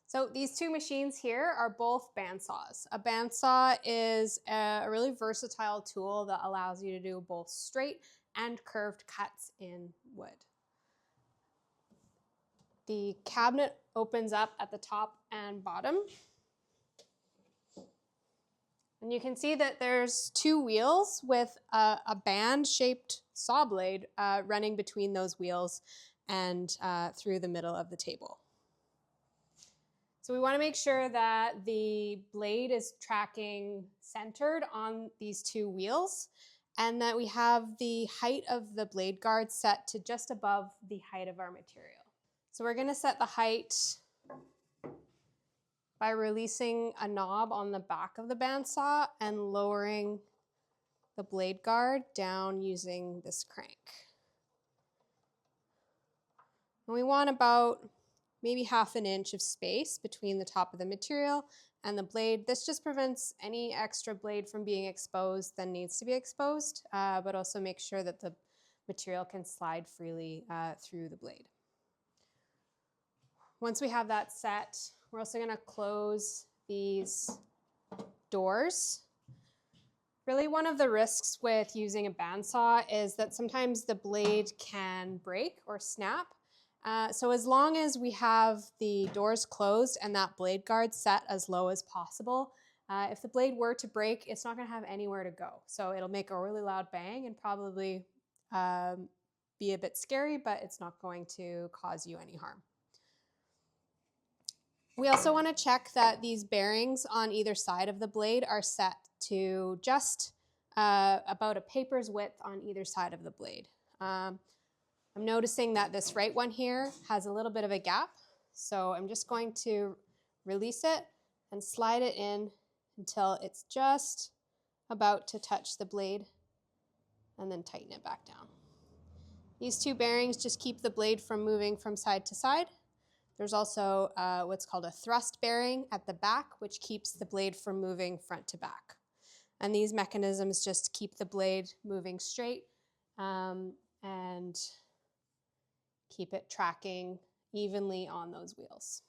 So these two machines here are both bandsaws. A bandsaw is a really versatile tool that allows you to do both straight and curved cuts in wood. The cabinet opens up at the top and bottom. And you can see that there's two wheels with a band-shaped saw blade running between those wheels and through the middle of the table. So we want to make sure that the blade is tracking centered on these two wheels and that we have the height of the blade guard set to just above the height of our material. So we're going to set the height by releasing a knob on the back of the bandsaw and lowering the blade guard down using this crank. And we want about maybe half an inch of space between the top of the material and the blade. This just prevents any extra blade from being exposed that needs to be exposed, but also make sure that the material can slide freely through the blade. Once we have that set, we're also going to close these doors. Really, one of the risks with using a bandsaw is that sometimes the blade can break or snap. So as long as we have the doors closed and that blade guard set as low as possible, if the blade were to break, it's not going to have anywhere to go. So it'll make a really loud bang and probably be a bit scary, but it's not going to cause you any harm. We also want to check that these bearings on either side of the blade are set to just about a paper's width on either side of the blade. I'm noticing that this right one here has a little bit of a gap, so I'm just going to release it and slide it in until it's just about to touch the blade and then tighten it back down. These two bearings just keep the blade from moving from side to side. There's also what's called a thrust bearing at the back, which keeps the blade from moving front to back. And these mechanisms just keep the blade moving straight and keep it tracking evenly on those wheels.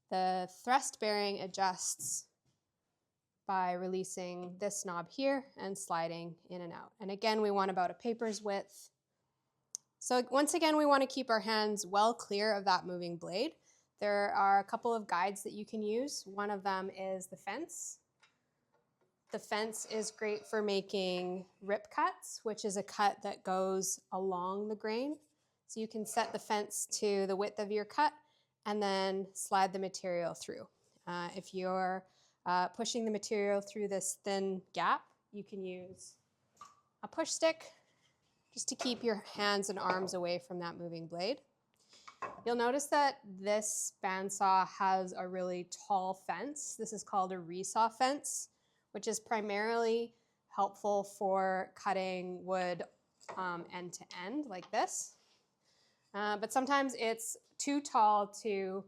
The thrust bearing adjusts by releasing this knob here and sliding in and out. And again, we want about a paper's width. So once again, we want to keep our hands well clear of that moving blade. There are a couple of guides that you can use. One of them is the fence. The fence is great for making rip cuts, which is a cut that goes along the grain. So you can set the fence to the width of your cut and then slide the material through. If you're pushing the material through this thin gap, you can use a push stick just to keep your hands and arms away from that moving blade. You'll notice that this bandsaw has a really tall fence. This is called a resaw fence, which is primarily helpful for cutting wood end to end like this. But sometimes it's too tall to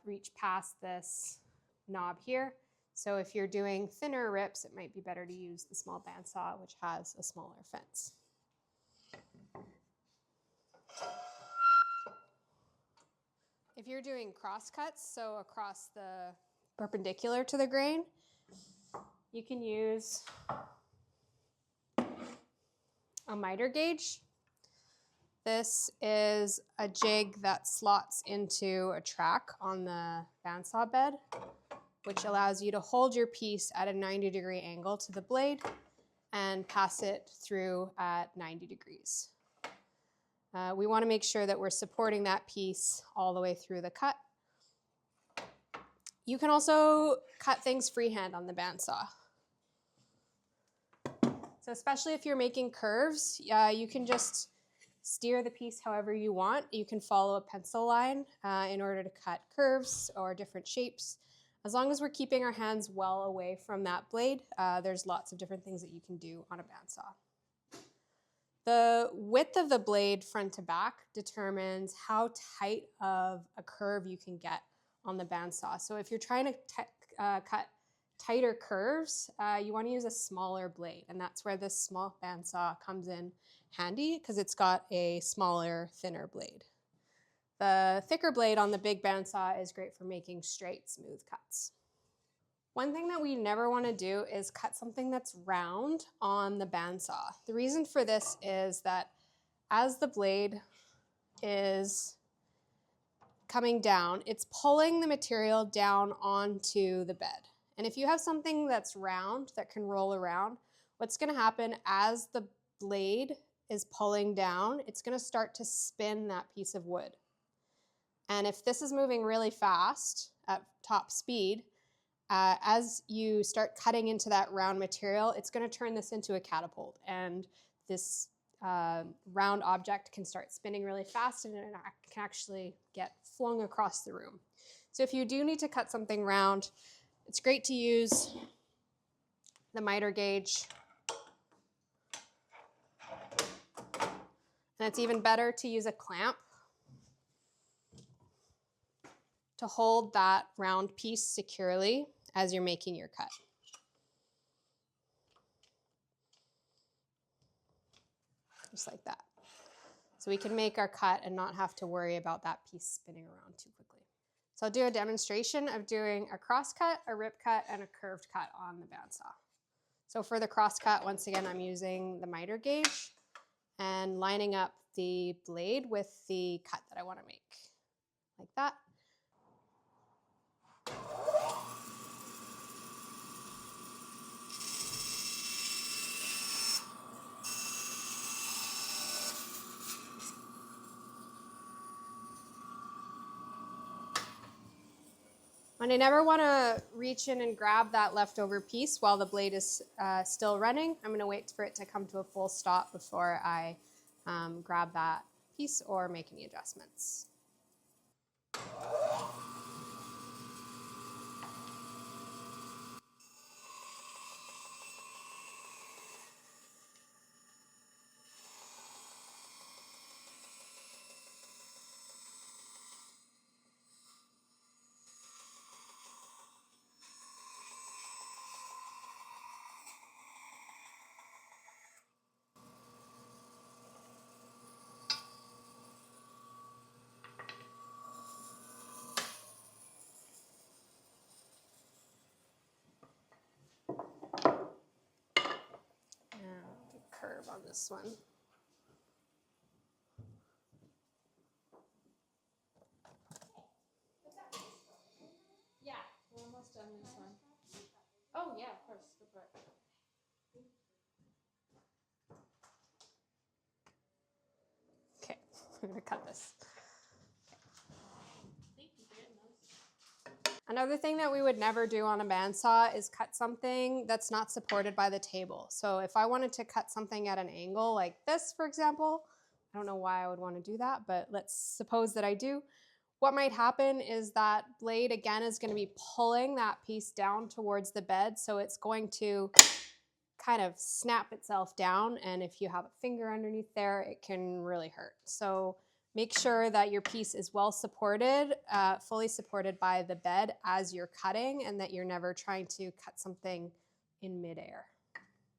reach past this knob here. So if you're doing thinner rips, it might be better to use the small bandsaw, which has a smaller fence. If you're doing cross cuts, so across the perpendicular to the grain, you can use a miter gauge. This is a jig that slots into a track on the bandsaw bed, which allows you to hold your piece at a 90-degree angle to the blade and pass it through at 90 degrees. We want to make sure that we're supporting that piece all the way through the cut. You can also cut things freehand on the bandsaw. So especially if you're making curves, you can just steer the piece however you want. You can follow a pencil line in order to cut curves or different shapes. As long as we're keeping our hands well away from that blade, there's lots of different things that you can do on a bandsaw. The width of the blade front to back determines how tight of a curve you can get on the bandsaw. So if you're trying to cut tighter curves, you want to use a smaller blade, and that's where this small bandsaw comes in handy because it's got a smaller, thinner blade. The thicker blade on the big bandsaw is great for making straight, smooth cuts. One thing that we never want to do is cut something that's round on the bandsaw. The reason for this is that as the blade is coming down, it's pulling the material down onto the bed. And if you have something that's round that can roll around, what's going to happen as the blade is pulling down, it's going to start to spin that piece of wood. And if this is moving really fast at top speed, as you start cutting into that round material, it's going to turn this into a catapult. And this round object can start spinning really fast and it can actually get flung across the room. So if you do need to cut something round, it's great to use the miter gauge. And it's even better to use a clamp to hold that round piece securely as you're making your cut. Just like that. So we can make our cut and not have to worry about that piece spinning around too quickly. So I'll do a demonstration of doing a cross cut, a rip cut, and a curved cut on the bandsaw. So for the cross cut, once again, I'm using the miter gauge and lining up the blade with the cut that I want to make, like that. And I never want to reach in and grab that leftover piece while the blade is still running. I'm going to wait for it to come to a full stop before I grab that piece or make any adjustments. Curve on this one. Yeah, we're almost done this one. Oh yeah, of course. Go for it. Okay, I'm going to cut this. Thank you very much. Another thing that we would never do on a bandsaw is cut something that's not supported by the table. So if I wanted to cut something at an angle like this, for example, I don't know why I would want to do that, but let's suppose that I do. What might happen is that blade again is going to be pulling that piece down towards the bed. So it's going to kind of snap itself down. And if you have a finger underneath there, it can really hurt. So make sure that your piece is well supported, fully supported by the bed as you're cutting, and that you're never trying to cut something in midair.